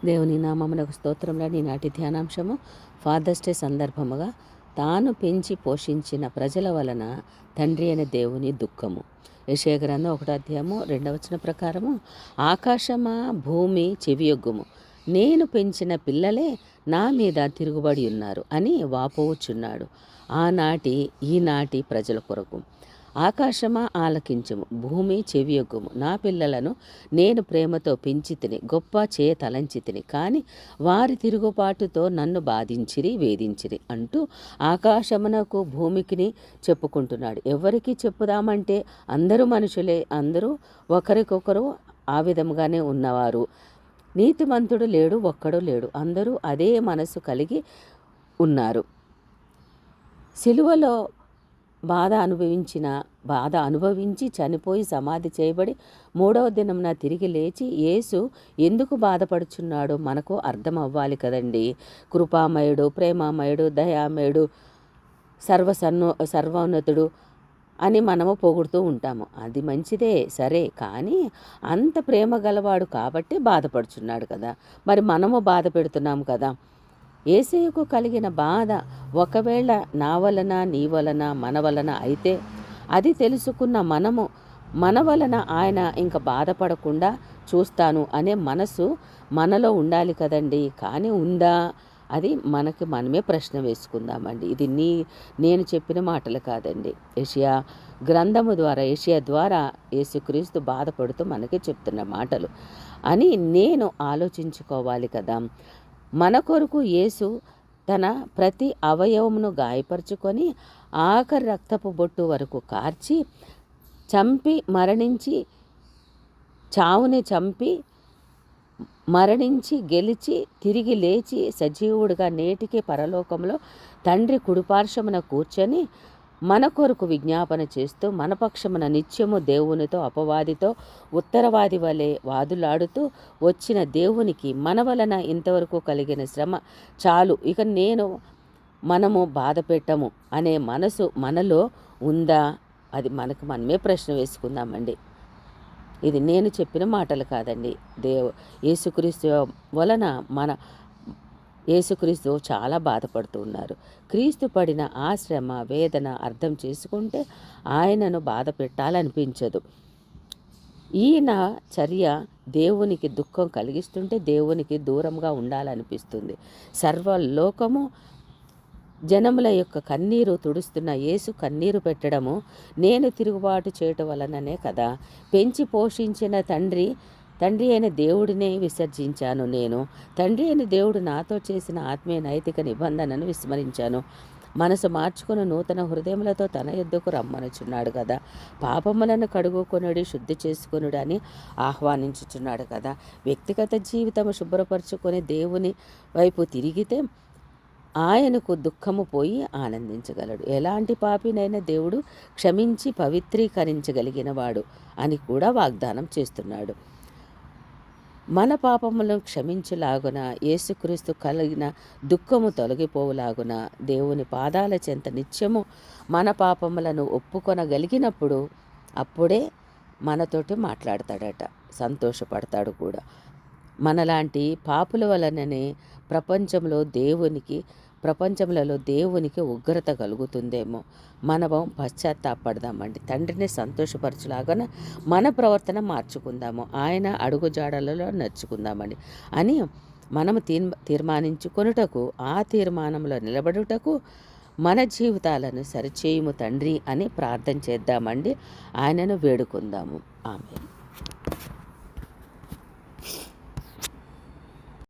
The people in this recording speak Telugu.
దేవుని నామమునకు స్తోత్రంలో ఈనాటి ధ్యానాంశము ఫాదర్స్ డే సందర్భముగా తాను పెంచి పోషించిన ప్రజల వలన తండ్రి అయిన దేవుని దుఃఖము. యెషయా గ్రంథం 1వ అధ్యాయము 2వ వచనం ప్రకారము, ఆకాశమా భూమి చెవియొగ్గుము, నేను పెంచిన పిల్లలే నా మీద తిరుగుబడి ఉన్నారు అని వాపోవచ్చున్నాడు. ఆనాటి ఈనాటి ప్రజల కొరకు. ఆకాశమా ఆలకించుము, భూమి చెవియొగ్గుము, నా పిల్లలను నేను ప్రేమతో పెంచితిని, గొప్ప చేయ తలంచితిని, కానీ వారి తిరుగుబాటుతో నన్ను బాధించిరి వేధించిరి అంటూ ఆకాశమునకు భూమికిని చెప్పుకుంటున్నాడు. ఎవరికి చెప్పుదామంటే అందరూ మనుషులే, అందరూ ఒకరికొకరు ఆ విధముగానే ఉన్నవారు. నీతిమంతుడు లేడు, ఒక్కడు లేడు, అందరూ అదే మనసు కలిగి ఉన్నారు. సిలువలో బాధ అనుభవించి చనిపోయి సమాధి చేయబడి 3వ దినమున తిరిగి లేచి యేసు ఎందుకు బాధపడుచున్నాడో మనకు అర్థం అవ్వాలి కదండి. కృపామయుడు, ప్రేమామయుడు, దయామయుడు, సర్వోన్నతుడు అని మనము పొగుడుతూ ఉంటాము. అది మంచిదే, సరే, కానీ అంత ప్రేమ గలవాడు కాబట్టి బాధపడుచున్నాడు కదా. మరి మనము బాధ పెడుతున్నాము కదా. యేసయ్యకు కలిగిన బాధ ఒకవేళ నా వలన, నీ వలన, మన వలన అయితే అది తెలుసుకున్న మనము మన వలన ఆయన ఇంకా బాధపడకుండా చూస్తాను అనే మనసు మనలో ఉండాలి కదండి. కానీ ఉందా? అది మనమే ప్రశ్న వేసుకుందామండి. ఇది నేను చెప్పిన మాటలు కాదండి. యెషయా గ్రంథము ద్వారా, యెషయా ద్వారా యేసుక్రీస్తు బాధపడుతూ మనకి చెప్తున్న మాటలు అని నేను ఆలోచించుకోవాలి కదా. మన కొరకు యేసు తన ప్రతి అవయవమును గాయపరుచుకొని ఆఖరి రక్తపు బొట్టు వరకు కార్చి చావుని చంపి మరణించి గెలిచి తిరిగి లేచి సజీవుడిగా నేటికి పరలోకంలో తండ్రి కుడిపార్శ్వమున కూర్చొని మన కొరకు విజ్ఞాపన చేస్తూ మన పక్షమున నిత్యము దేవునితో అపవాదితో ఉత్తరవాది వలె వాదులాడుతూ వచ్చిన దేవునికి మన వలన ఇంతవరకు కలిగిన శ్రమ చాలు, ఇక మనము బాధ పెట్టము అనే మనసు మనలో ఉందా? అది మనమే ప్రశ్న వేసుకుందామండి. ఇది నేను చెప్పిన మాటలు కాదండి. యేసుక్రీస్తు వలన యేసుక్రీస్తు చాలా బాధపడుతూ ఉన్నారు. క్రీస్తు పడిన ఆ శ్రమ వేదన అర్థం చేసుకుంటే ఆయనను బాధ పెట్టాలనిపించదు. ఈయన చర్య దేవునికి దుఃఖం కలిగిస్తుంటే దేవునికి దూరంగా ఉండాలనిపిస్తుంది. సర్వలోకము జనముల యొక్క కన్నీరు తుడుస్తున్న యేసు కన్నీరు పెట్టడము నేను తిరుగుబాటు చేయటం వలననే కదా. పెంచి పోషించిన తండ్రి అయిన దేవుడినే విసర్జించాను. నేను తండ్రి అయిన దేవుడు నాతో చేసిన ఆత్మీయ నైతిక నిబంధనను విస్మరించాను. మనసు మార్చుకుని నూతన హృదయములతో తన యొద్దకు రమ్మనుచున్నాడు కదా. పాపములను కడుగుకొనుడి, శుద్ధి చేసుకొనుడి అని ఆహ్వానించుచున్నాడు కదా. వ్యక్తిగత జీవితము శుభ్రపరచుకొని దేవుని వైపు తిరిగితే ఆయనకు దుఃఖము పోయి ఆనందించగలడు. ఎలాంటి పాపినైనా దేవుడు క్షమించి పవిత్రీకరించగలిగిన వాడు అని కూడా వాగ్దానం చేస్తున్నాడు. మన పాపములను క్షమించులాగున యేసుక్రీస్తు కలిగిన దుఃఖము తొలగిపోవులాగున దేవుని పాదాల చెంత నిత్యము మన పాపములను ఒప్పుకొనగలిగినప్పుడు అప్పుడే మనతోటి మాట్లాడతాడట, సంతోషపడతాడు కూడా. మనలాంటి పాపుల వలననే ప్రపంచములలో దేవునికి ఉగ్రత కలుగుతుందేమో. మనము పశ్చాత్తాపడదామండి. తండ్రిని సంతోషపరచులాగా మన ప్రవర్తన మార్చుకుందాము, ఆయన అడుగుజాడలలో నడుచుకుందామండి అని మనము తీర్మానించుకొనుటకు, ఆ తీర్మానంలో నిలబడుటకు మన జీవితాలను సరిచేయుము తండ్రి అని ప్రార్థన చేద్దామండి. ఆయనను వేడుకుందాము. ఆమేన్.